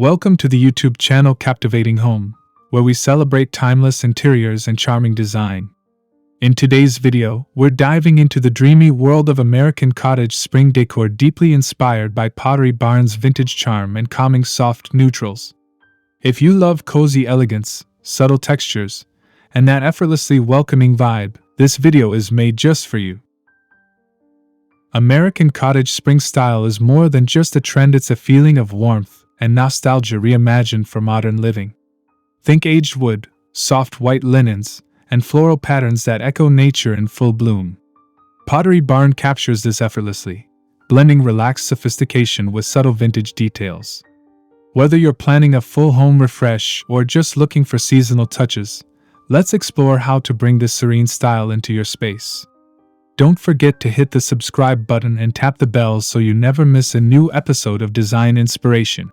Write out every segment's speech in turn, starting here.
Welcome to the YouTube channel Captivating Home, where we celebrate timeless interiors and charming design. In today's video, we're diving into the dreamy world of American Cottage Spring decor, deeply inspired by Pottery Barn's vintage charm and calming soft neutrals. If you love cozy elegance, subtle textures, and that effortlessly welcoming vibe, this video is made just for you. American Cottage Spring style is more than just a trend, it's a feeling of warmth and nostalgia reimagined for modern living. Think aged wood, soft white linens, and floral patterns that echo nature in full bloom. Pottery Barn captures this effortlessly, blending relaxed sophistication with subtle vintage details. Whether you're planning a full home refresh or just looking for seasonal touches, let's explore how to bring this serene style into your space. Don't forget to hit the subscribe button and tap the bell so you never miss a new episode of Design Inspiration.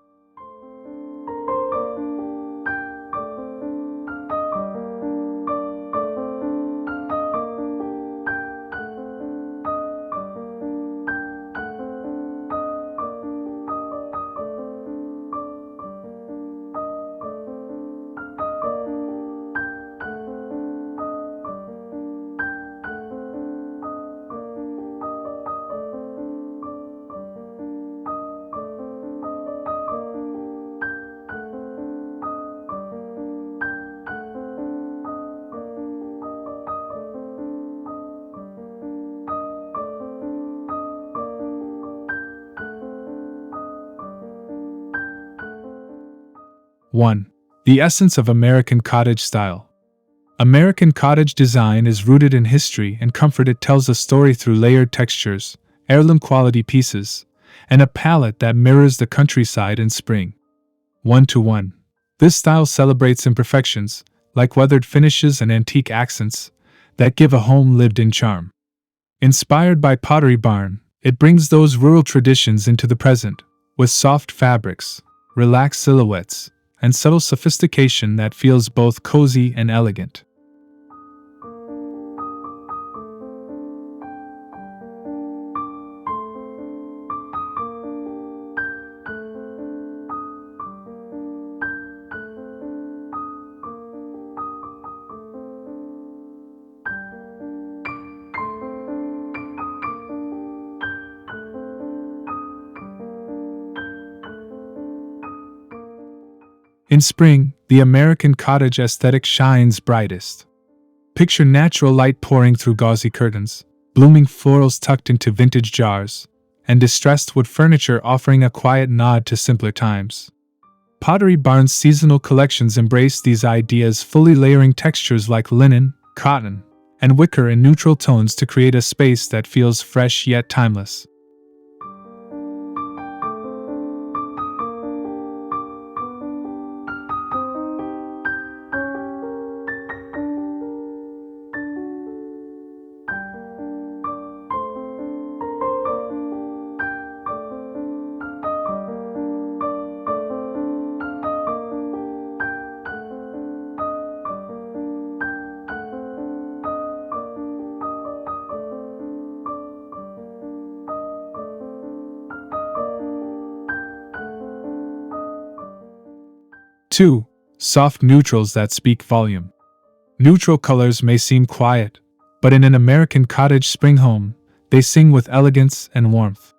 One. The essence of American cottage style. American cottage design is rooted in history and comfort. It tells a story through layered textures, heirloom quality pieces, and a palette that mirrors the countryside in spring. 1:1. This style celebrates imperfections, like weathered finishes and antique accents, that give a home lived-in charm. Inspired by Pottery Barn, it brings those rural traditions into the present, with soft fabrics, relaxed silhouettes, and subtle sophistication that feels both cozy and elegant. In spring, the American cottage aesthetic shines brightest. Picture natural light pouring through gauzy curtains, blooming florals tucked into vintage jars, and distressed wood furniture offering a quiet nod to simpler times. Pottery Barn's seasonal collections embrace these ideas, fully layering textures like linen, cotton, and wicker in neutral tones to create a space that feels fresh yet timeless. Two. Soft neutrals that speak volume. Neutral colors may seem quiet, but in an American cottage spring home, they sing with elegance and warmth.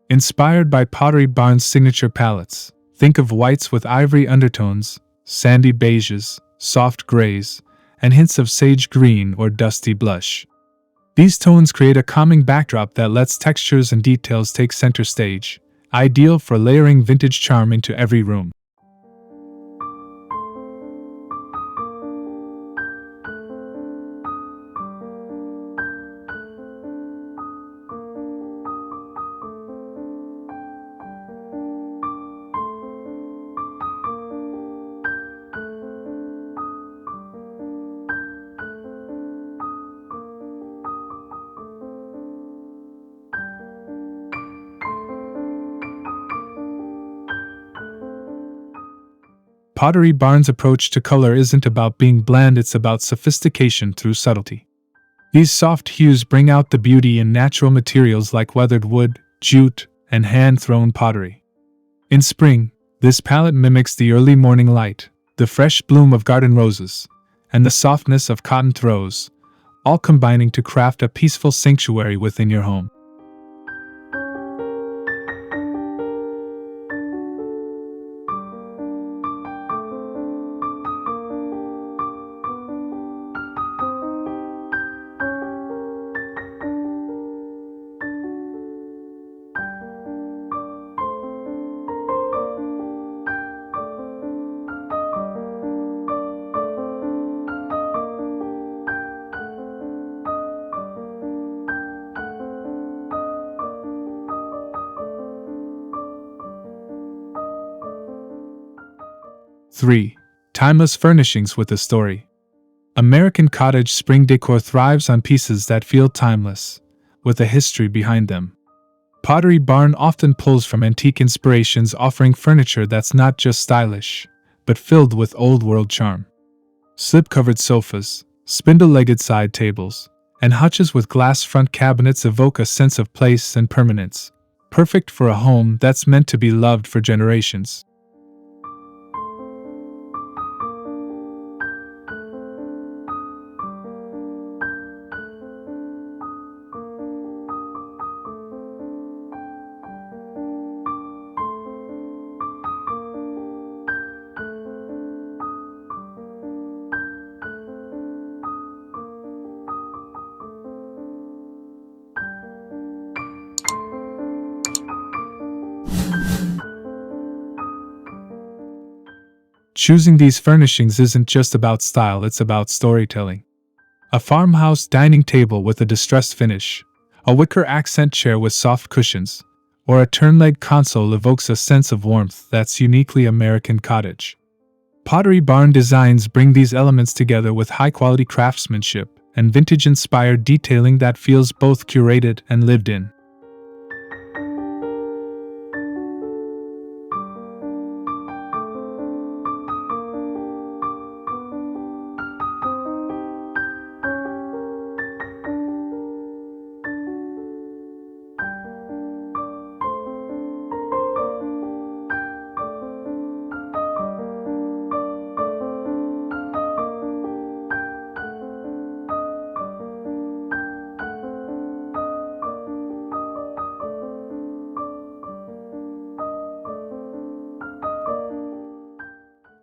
Inspired by Pottery Barn's signature palettes, think of whites with ivory undertones, sandy beiges, soft grays, and hints of sage green or dusty blush. These tones create a calming backdrop that lets textures and details take center stage, ideal for layering vintage charm into every room. Pottery Barn's approach to color isn't about being bland, it's about sophistication through subtlety. These soft hues bring out the beauty in natural materials like weathered wood, jute, and hand-thrown pottery. In spring, This palette mimics the early morning light, the fresh bloom of garden roses, and the softness of cotton throws, all combining to craft a peaceful sanctuary within your home. Three, timeless furnishings with a story. American Cottage Spring decor thrives on pieces that feel timeless, with a history behind them. Pottery Barn often pulls from antique inspirations, offering furniture that's not just stylish, but filled with old-world charm. Slip-covered sofas, spindle-legged side tables, and hutches with glass front cabinets evoke a sense of place and permanence, perfect for a home that's meant to be loved for generations. Choosing these furnishings isn't just about style, it's about storytelling. A farmhouse dining table with a distressed finish, a wicker accent chair with soft cushions, or a turn-leg console evokes a sense of warmth that's uniquely American cottage. Pottery Barn designs bring these elements together with high-quality craftsmanship and vintage-inspired detailing that feels both curated and lived in.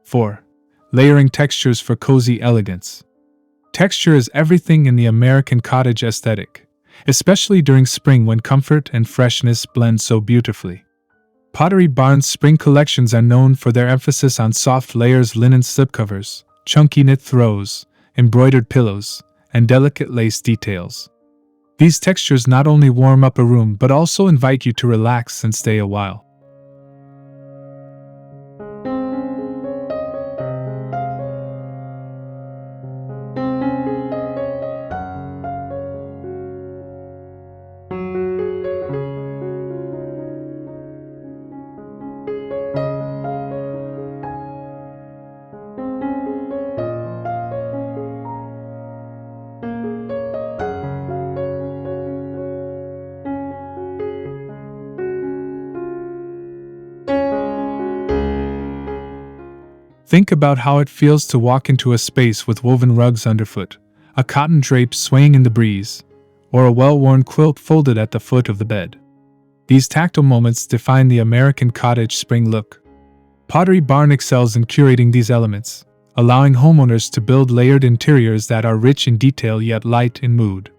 Four, layering textures for cozy elegance. Texture is everything in the American cottage aesthetic, especially during spring when comfort and freshness blend so beautifully. Pottery Barn's spring collections are known for their emphasis on soft layers, linen slipcovers, chunky knit throws, embroidered pillows, and delicate lace details. These textures not only warm up a room but also invite you to relax and stay a while. Think about how it feels to walk into a space with woven rugs underfoot, a cotton drape swaying in the breeze, or a well-worn quilt folded at the foot of the bed. These tactile moments define the American cottage spring look. Pottery Barn excels in curating these elements, allowing homeowners to build layered interiors that are rich in detail yet light in mood.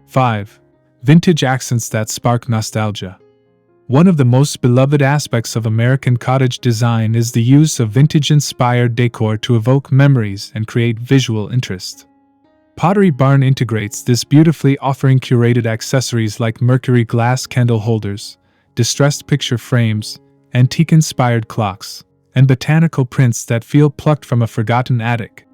Five, vintage accents that spark nostalgia. One of the most beloved aspects of American cottage design is the use of vintage-inspired decor to evoke memories and create visual interest. Pottery Barn integrates this beautifully, offering curated accessories like mercury glass candle holders, distressed picture frames, antique-inspired clocks, and botanical prints that feel plucked from a forgotten attic.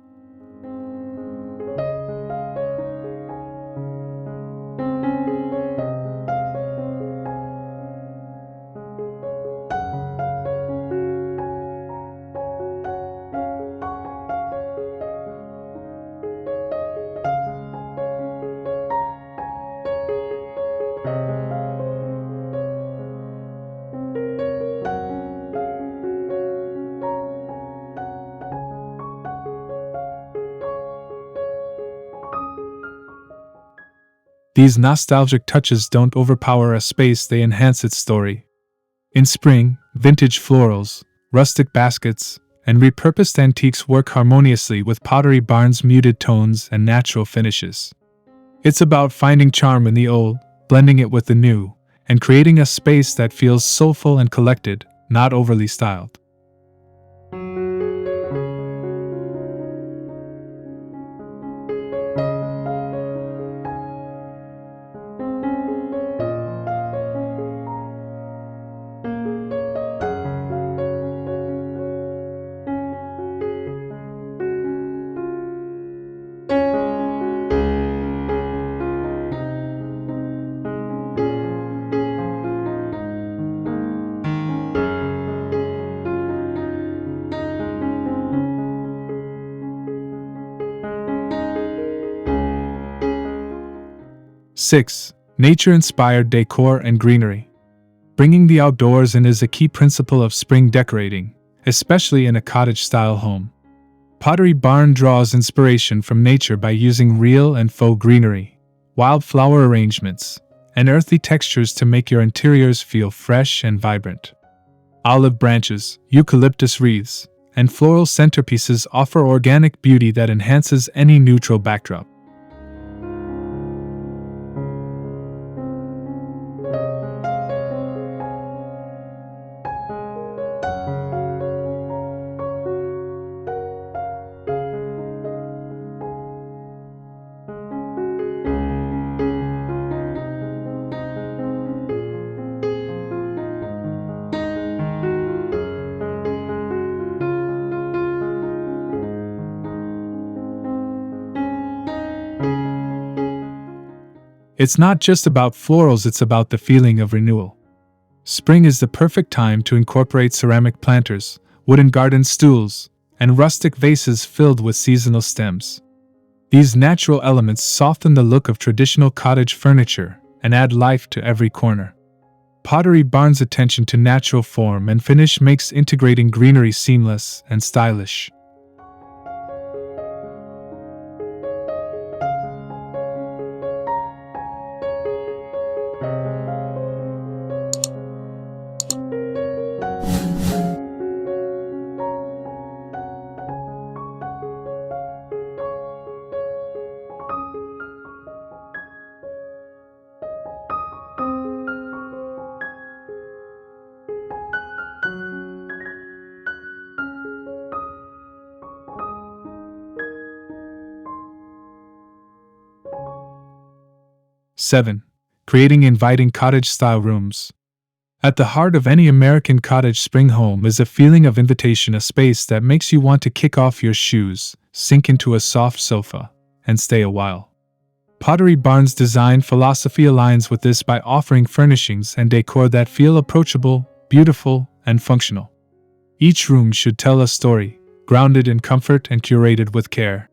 These nostalgic touches don't overpower a space, they enhance its story. In spring, vintage florals, rustic baskets, and repurposed antiques work harmoniously with Pottery Barn's muted tones and natural finishes. It's about finding charm in the old, blending it with the new, and creating a space that feels soulful and collected, not overly styled. Six, nature-inspired decor and greenery. Bringing the outdoors in is a key principle of spring decorating, especially in a cottage-style home. Pottery Barn draws inspiration from nature by using real and faux greenery, wildflower arrangements, and earthy textures to make your interiors feel fresh and vibrant. Olive branches, eucalyptus wreaths, and floral centerpieces offer organic beauty that enhances any neutral backdrop. It's not just about florals, it's about the feeling of renewal. Spring is the perfect time to incorporate ceramic planters, wooden garden stools, and rustic vases filled with seasonal stems. These natural elements soften the look of traditional cottage furniture and add life to every corner. Pottery Barn's attention to natural form and finish makes integrating greenery seamless and stylish. Seven, creating inviting cottage-style rooms. At the heart of any American Cottage Spring home is a feeling of invitation, a space that makes you want to kick off your shoes, sink into a soft sofa, and stay a while. Pottery Barn's design philosophy aligns with this by offering furnishings and decor that feel approachable, beautiful, and functional. Each room should tell a story, grounded in comfort and curated with care.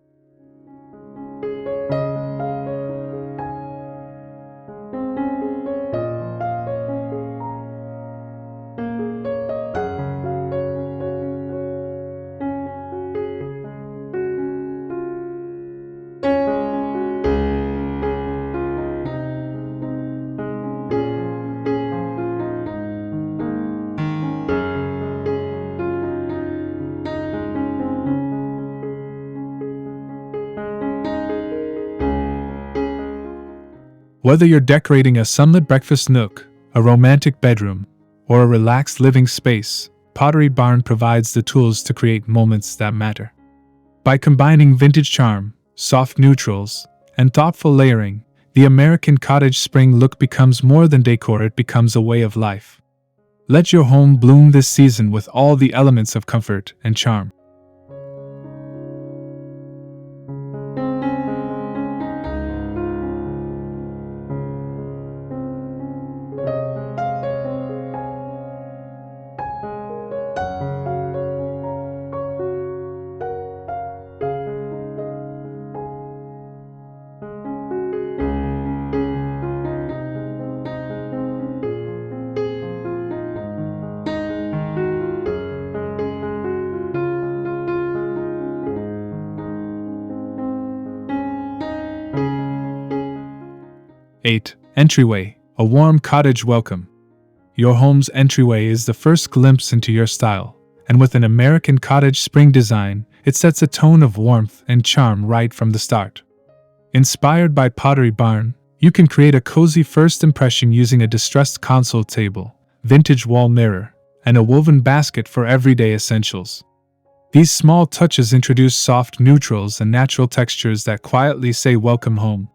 Whether you're decorating a sunlit breakfast nook, a romantic bedroom, or a relaxed living space, Pottery Barn provides the tools to create moments that matter. By combining vintage charm, soft neutrals, and thoughtful layering, the American Cottage Spring look becomes more than decor, it becomes a way of life. Let your home bloom this season with all the elements of comfort and charm. Eight. Entryway, a warm cottage welcome. Your home's entryway is the first glimpse into your style, and with an American Cottage Spring design, it sets a tone of warmth and charm right from the start. Inspired by Pottery Barn, you can create a cozy first impression using a distressed console table, vintage wall mirror, and a woven basket for everyday essentials. These small touches introduce soft neutrals and natural textures that quietly say welcome home.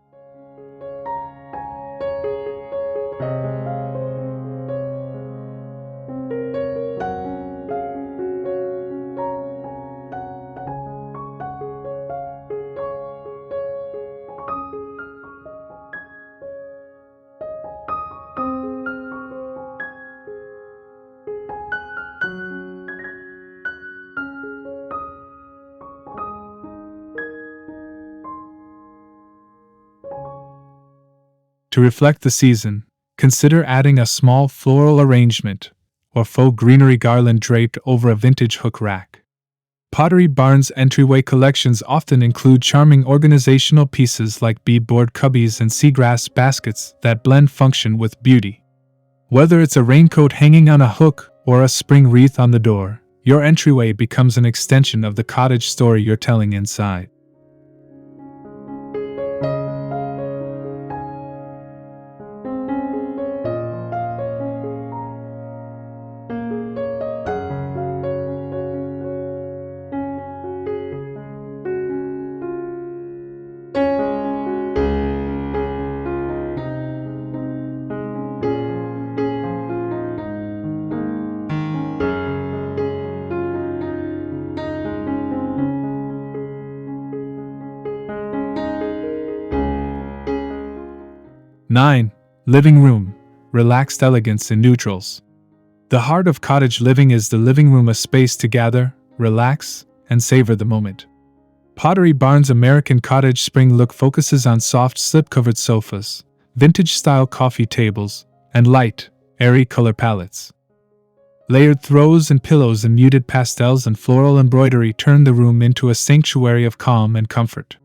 To reflect the season, consider adding a small floral arrangement or faux greenery garland draped over a vintage hook rack. Pottery Barn's entryway collections often include charming organizational pieces like beadboard cubbies and seagrass baskets that blend function with beauty. Whether it's a raincoat hanging on a hook or a spring wreath on the door, your entryway becomes an extension of the cottage story you're telling inside. Nine. Living room, relaxed elegance in neutrals. The heart of cottage living is the living room, a space to gather, relax, and savor the moment. Pottery Barn's American Cottage Spring look focuses on soft slip-covered sofas, vintage-style coffee tables, and light, airy color palettes. Layered throws and pillows and muted pastels and floral embroidery turn the room into a sanctuary of calm and comfort.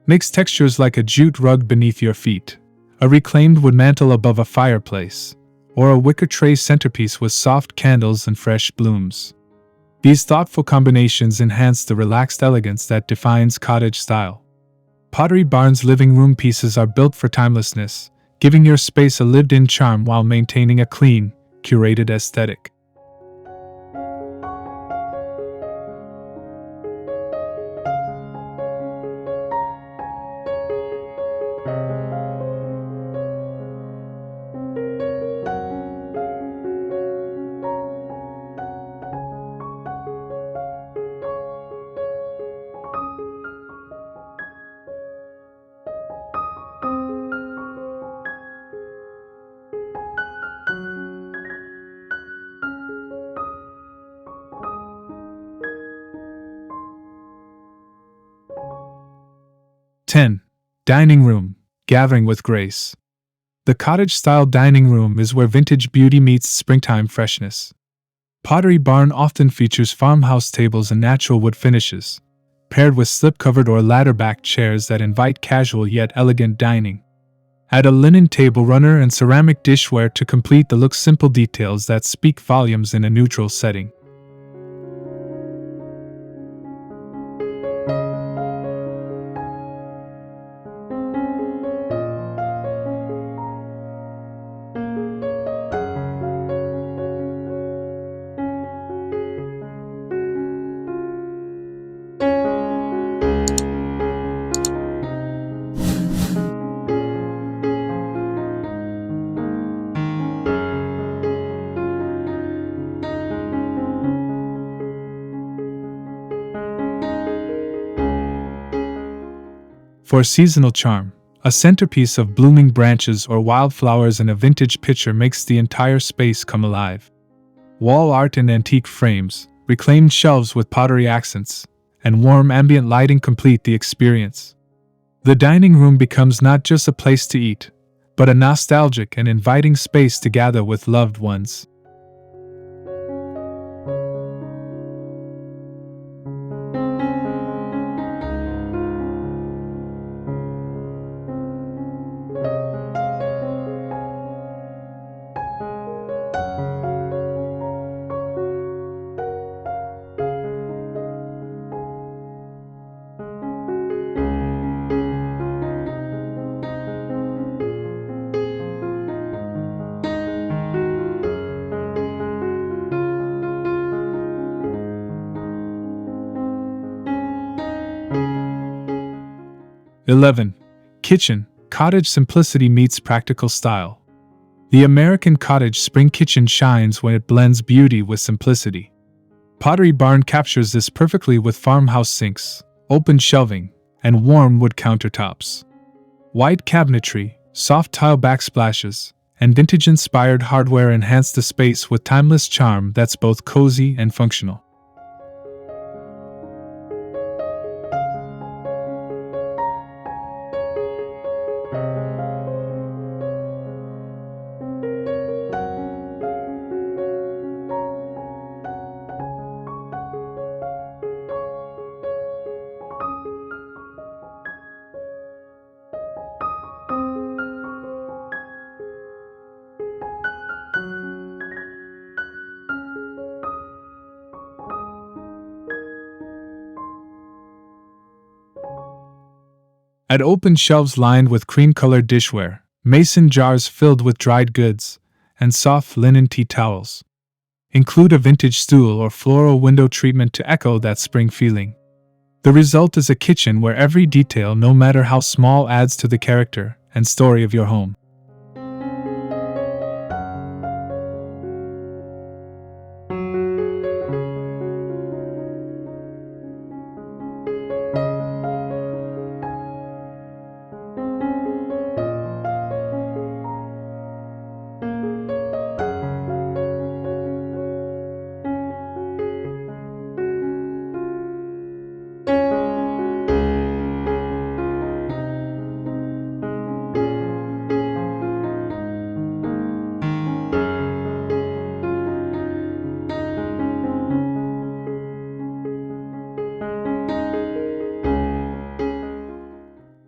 Mix textures like a jute rug beneath your feet, a reclaimed wood mantle above a fireplace, or a wicker tray centerpiece with soft candles and fresh blooms. These thoughtful combinations enhance the relaxed elegance that defines cottage style. Pottery Barn's living room pieces are built for timelessness, giving your space a lived-in charm while maintaining a clean, curated aesthetic. Ten. Dining room, gathering with grace. The cottage-style dining room is where vintage beauty meets springtime freshness. Pottery Barn often features farmhouse tables and natural wood finishes, paired with slip-covered or ladder-backed chairs that invite casual yet elegant dining. Add a linen table runner and ceramic dishware to complete the look, simple details that speak volumes in a neutral setting. For seasonal charm, a centerpiece of blooming branches or wildflowers in a vintage pitcher makes the entire space come alive. Wall art in antique frames, reclaimed shelves with pottery accents, and warm ambient lighting complete the experience. The dining room becomes not just a place to eat, but a nostalgic and inviting space to gather with loved ones. (11) Kitchen. Cottage simplicity meets practical style. The American Cottage Spring kitchen shines when it blends beauty with simplicity. Pottery Barn captures this perfectly with farmhouse sinks, open shelving, and warm wood countertops. White cabinetry, soft tile backsplashes, and vintage-inspired hardware enhance the space with timeless charm that's both cozy and functional. Add open shelves lined with cream-colored dishware, mason jars filled with dried goods, and soft linen tea towels. Include a vintage stool or floral window treatment to echo that spring feeling. The result is a kitchen where every detail, no matter how small, adds to the character and story of your home.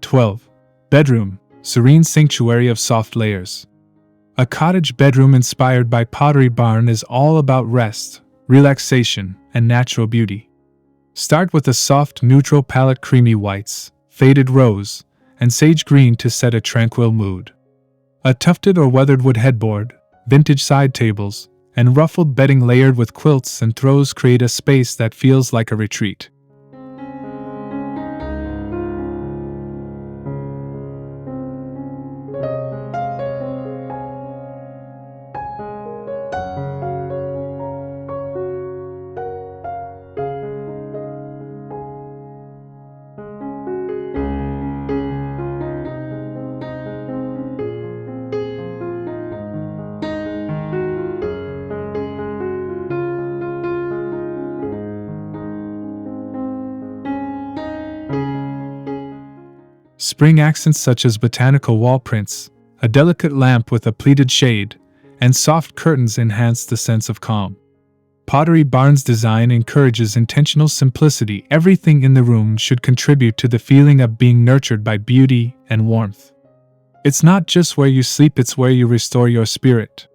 (12) Bedroom. Serene sanctuary of soft layers. A cottage bedroom inspired by Pottery Barn is all about rest, relaxation, and natural beauty. Start with a soft, neutral palette, creamy whites, faded rose, and sage green to set a tranquil mood. A tufted or weathered wood headboard, vintage side tables, and ruffled bedding layered with quilts and throws create a space that feels like a retreat. Spring accents such as botanical wall prints, a delicate lamp with a pleated shade, and soft curtains enhance the sense of calm. Pottery Barn's design encourages intentional simplicity. Everything in the room should contribute to the feeling of being nurtured by beauty and warmth. It's not just where you sleep, it's where you restore your spirit.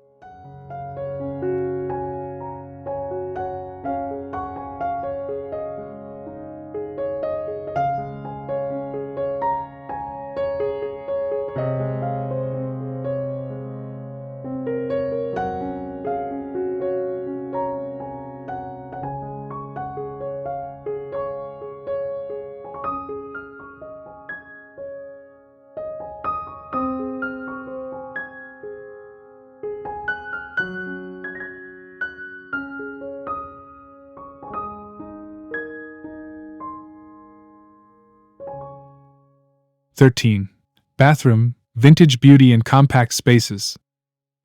(13) Bathroom, vintage beauty in compact spaces.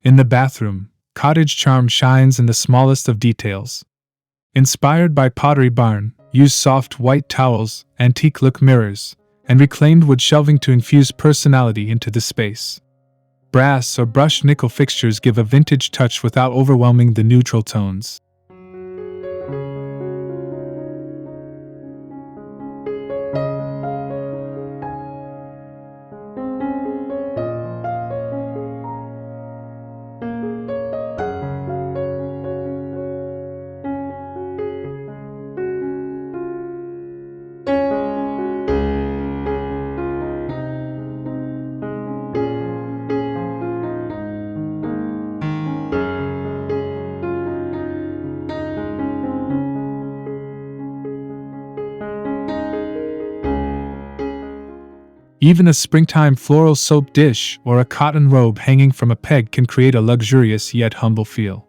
In the bathroom, cottage charm shines in the smallest of details. Inspired by Pottery Barn, use soft white towels, antique-look mirrors, and reclaimed wood shelving to infuse personality into the space. Brass or brushed nickel fixtures give a vintage touch without overwhelming the neutral tones. Even a springtime floral soap dish or a cotton robe hanging from a peg can create a luxurious yet humble feel.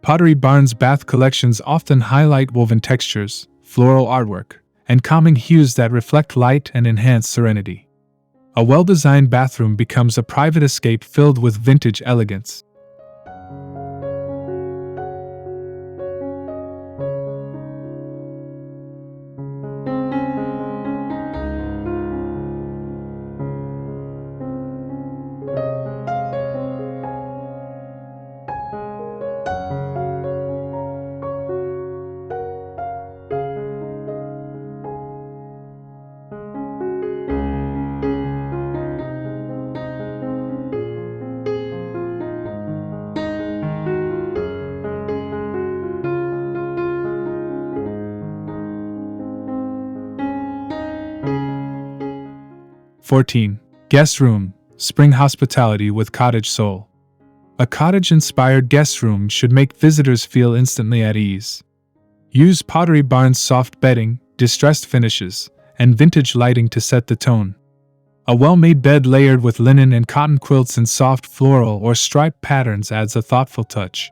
Pottery Barn's bath collections often highlight woven textures, floral artwork, and calming hues that reflect light and enhance serenity. A well-designed bathroom becomes a private escape filled with vintage elegance. (14) Guest room, spring hospitality with cottage soul. A cottage-inspired guest room should make visitors feel instantly at ease. Use Pottery Barn's soft bedding, distressed finishes, and vintage lighting to set the tone. A well-made bed layered with linen and cotton quilts in soft floral or striped patterns adds a thoughtful touch.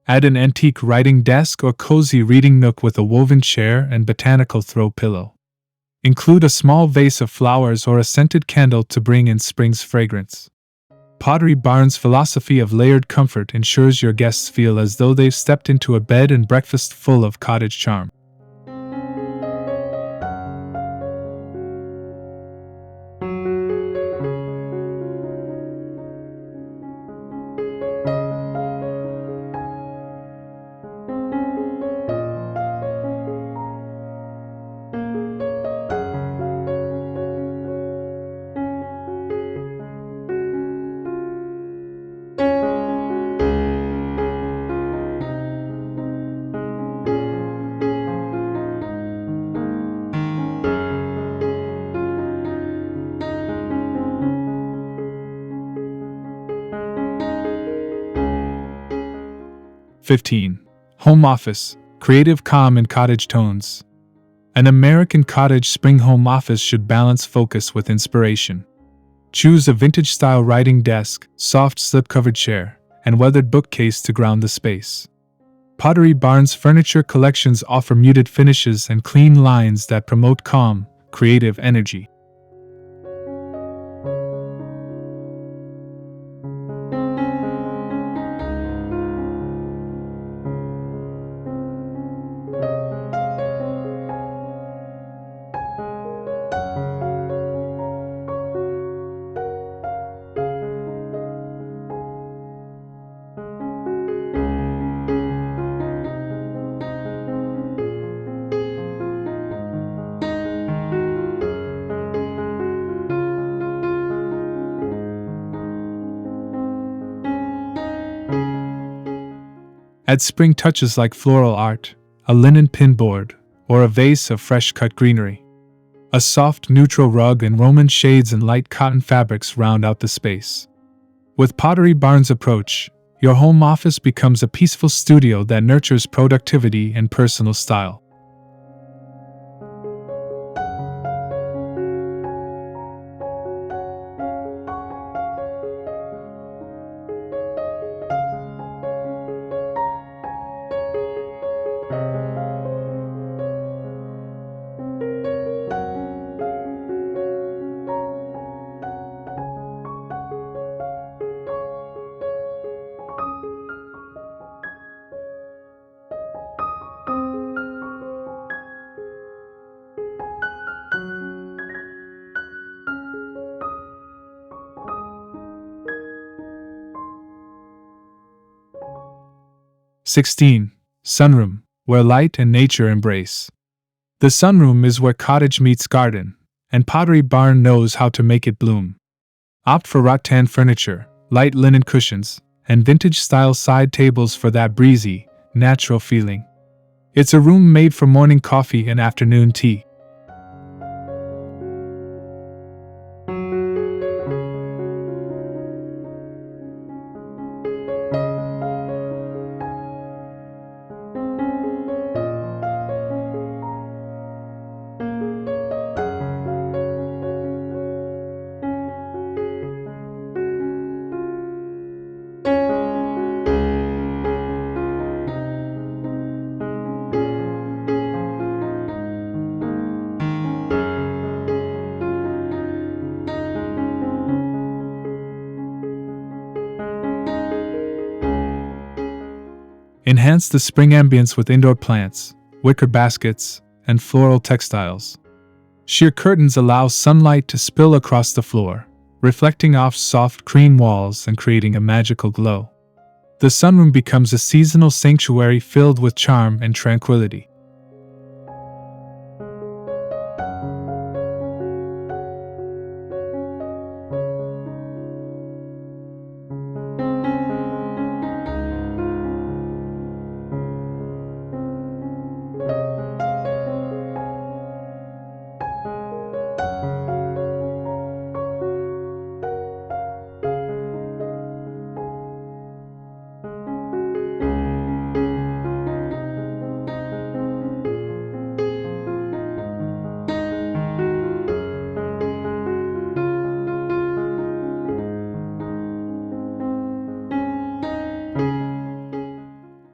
Add an antique writing desk or cozy reading nook with a woven chair and botanical throw pillow. Include a small vase of flowers or a scented candle to bring in spring's fragrance. Pottery Barn's philosophy of layered comfort ensures your guests feel as though they've stepped into a bed and breakfast full of cottage charm. (15) Home office, creative calm in cottage tones. An American Cottage Spring home office should balance focus with inspiration. Choose a vintage-style writing desk, soft slip-covered chair, and weathered bookcase to ground the space. Pottery Barn's furniture collections offer muted finishes and clean lines that promote calm, creative energy. Add spring touches like floral art, a linen pinboard, or a vase of fresh-cut greenery. A soft neutral rug and Roman shades and light cotton fabrics round out the space. With Pottery Barn's approach, your home office becomes a peaceful studio that nurtures productivity and personal style. (16) Sunroom, where light and nature embrace. The sunroom is where cottage meets garden, and Pottery Barn knows how to make it bloom. Opt for rattan furniture, light linen cushions, and vintage-style side tables for that breezy, natural feeling. It's a room made for morning coffee and afternoon tea. Enhance the spring ambience with indoor plants, wicker baskets, and floral textiles. Sheer curtains allow sunlight to spill across the floor, reflecting off soft cream walls and creating a magical glow. The sunroom becomes a seasonal sanctuary filled with charm and tranquility.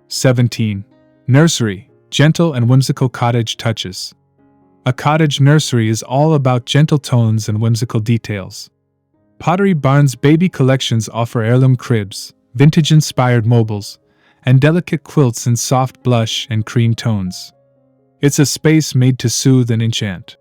(17) Nursery, gentle and whimsical cottage touches. A cottage nursery is all about gentle tones and whimsical details. Pottery Barn's baby collections offer heirloom cribs, vintage-inspired mobiles, and delicate quilts in soft blush and cream tones. It's a space made to soothe and enchant.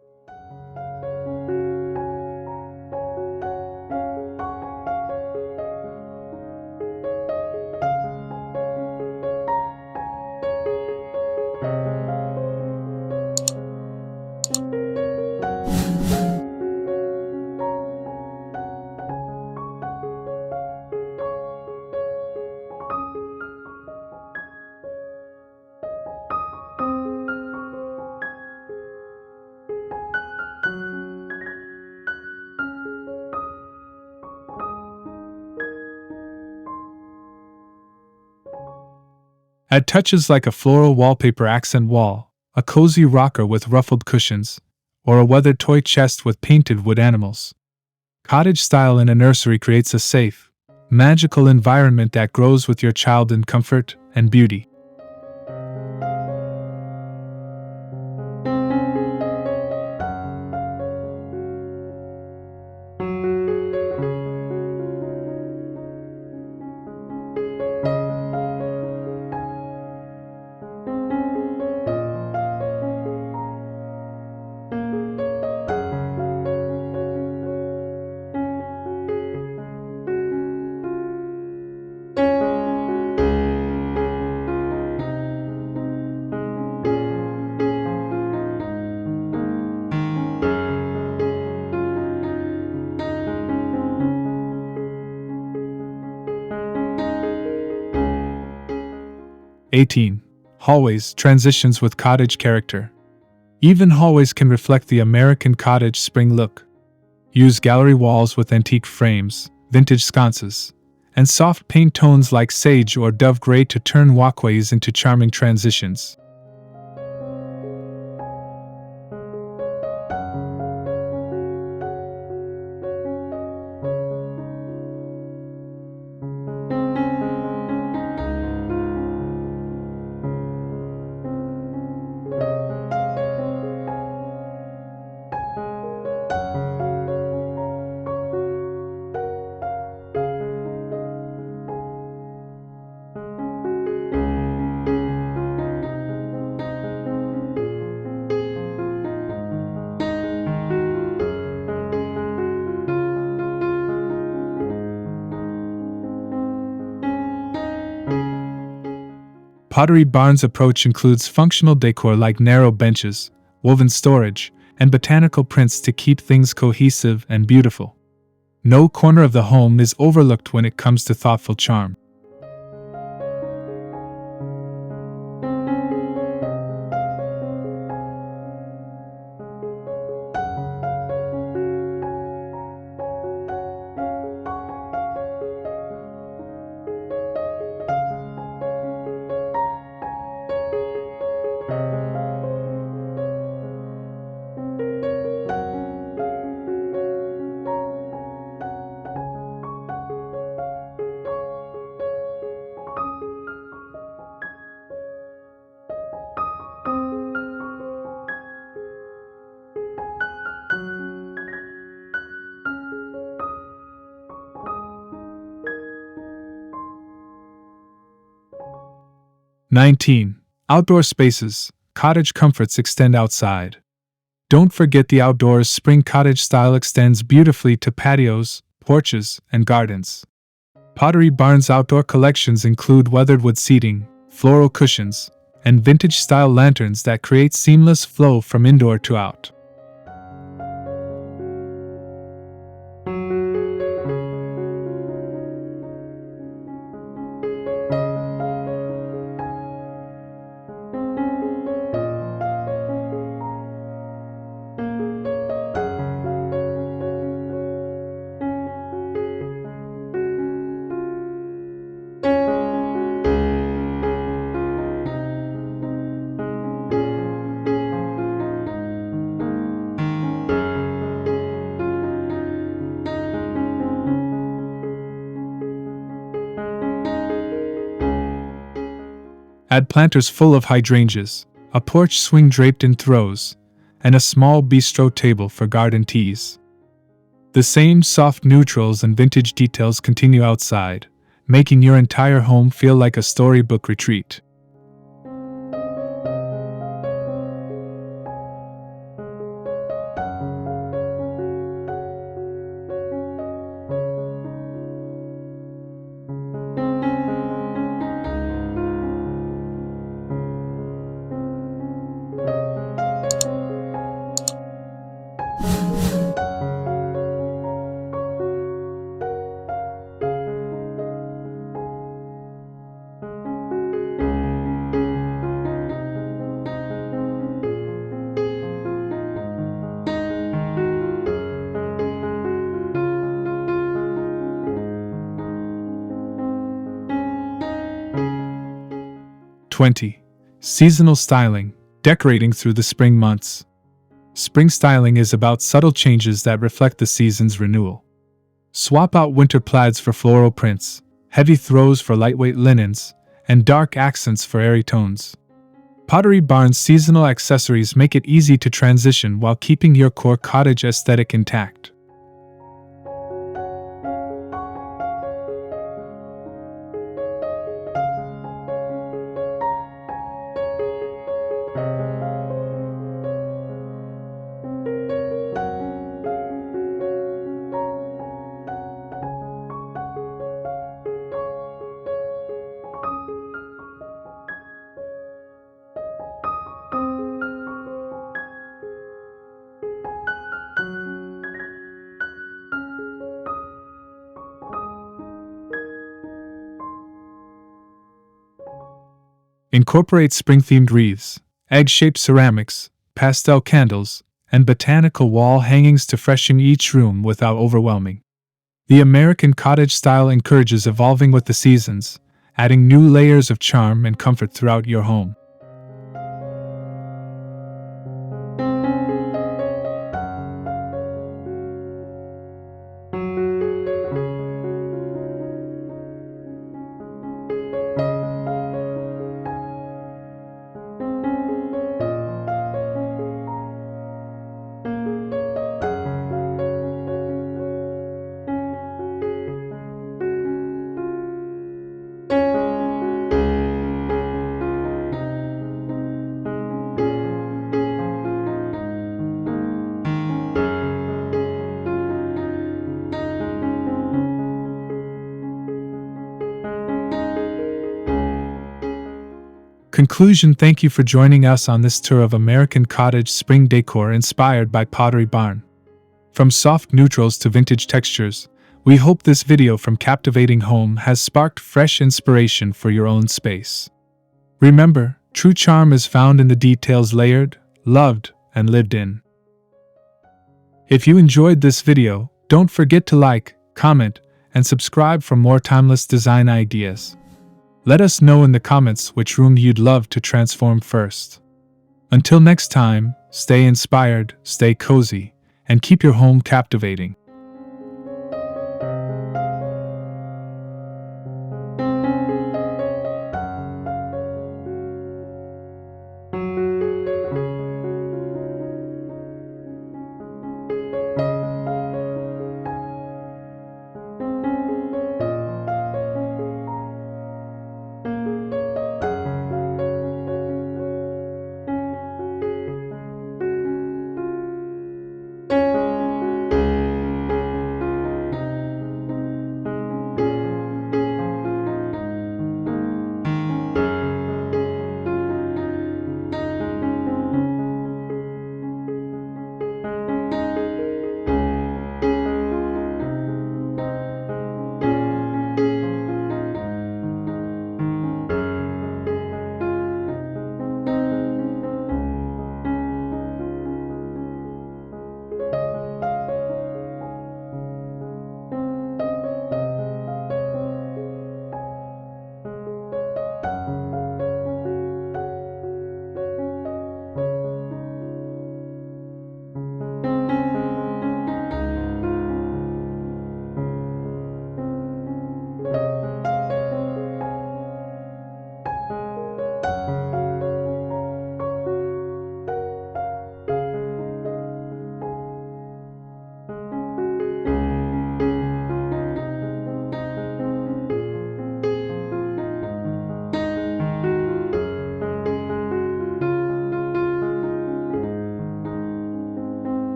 Add touches like a floral wallpaper accent wall, a cozy rocker with ruffled cushions, or a weathered toy chest with painted wood animals. Cottage style in a nursery creates a safe, magical environment that grows with your child in comfort and beauty. 18. Hallways, transitions with cottage character. Even hallways can reflect the American Cottage Spring look. Use gallery walls with antique frames, vintage sconces, and soft paint tones like sage or dove gray to turn walkways into charming transitions. 2. Pottery Barn's approach includes functional decor like narrow benches, woven storage, and botanical prints to keep things cohesive and beautiful. No corner of the home is overlooked when it comes to thoughtful charm. 19. Outdoor spaces. Cottage comforts extend outside. Don't forget the outdoors. Spring cottage style extends beautifully to patios, porches, and gardens. Pottery Barn's outdoor collections include weathered wood seating, floral cushions, and vintage-style lanterns that create seamless flow from indoor to out. 'Add planters full of hydrangeas, a porch swing draped in throws, and a small bistro table for garden teas. The same soft neutrals and vintage details continue outside, making your entire home feel like a storybook retreat. 20. Seasonal styling. Decorating through the spring months. Spring styling is about subtle changes that reflect the season's renewal. Swap out winter plaids for floral prints, heavy throws for lightweight linens, and dark accents for airy tones. Pottery Barn's seasonal accessories make it easy to transition while keeping your core cottage aesthetic intact. Incorporate spring-themed wreaths, egg-shaped ceramics, pastel candles, and botanical wall hangings to freshen each room without overwhelming. The American Cottage style encourages evolving with the seasons, adding new layers of charm and comfort throughout your home. Conclusion: thank you for joining us on this tour of American Cottage Spring decor inspired by Pottery Barn. From soft neutrals to vintage textures, we hope this video from Captivating Home has sparked fresh inspiration for your own space. Remember, true charm is found in the details layered, loved, and lived in. If you enjoyed this video, don't forget to like, comment, and subscribe for more timeless design ideas. Let us know in the comments which room you'd love to transform first. Until next time, stay inspired, stay cozy, and keep your home captivating.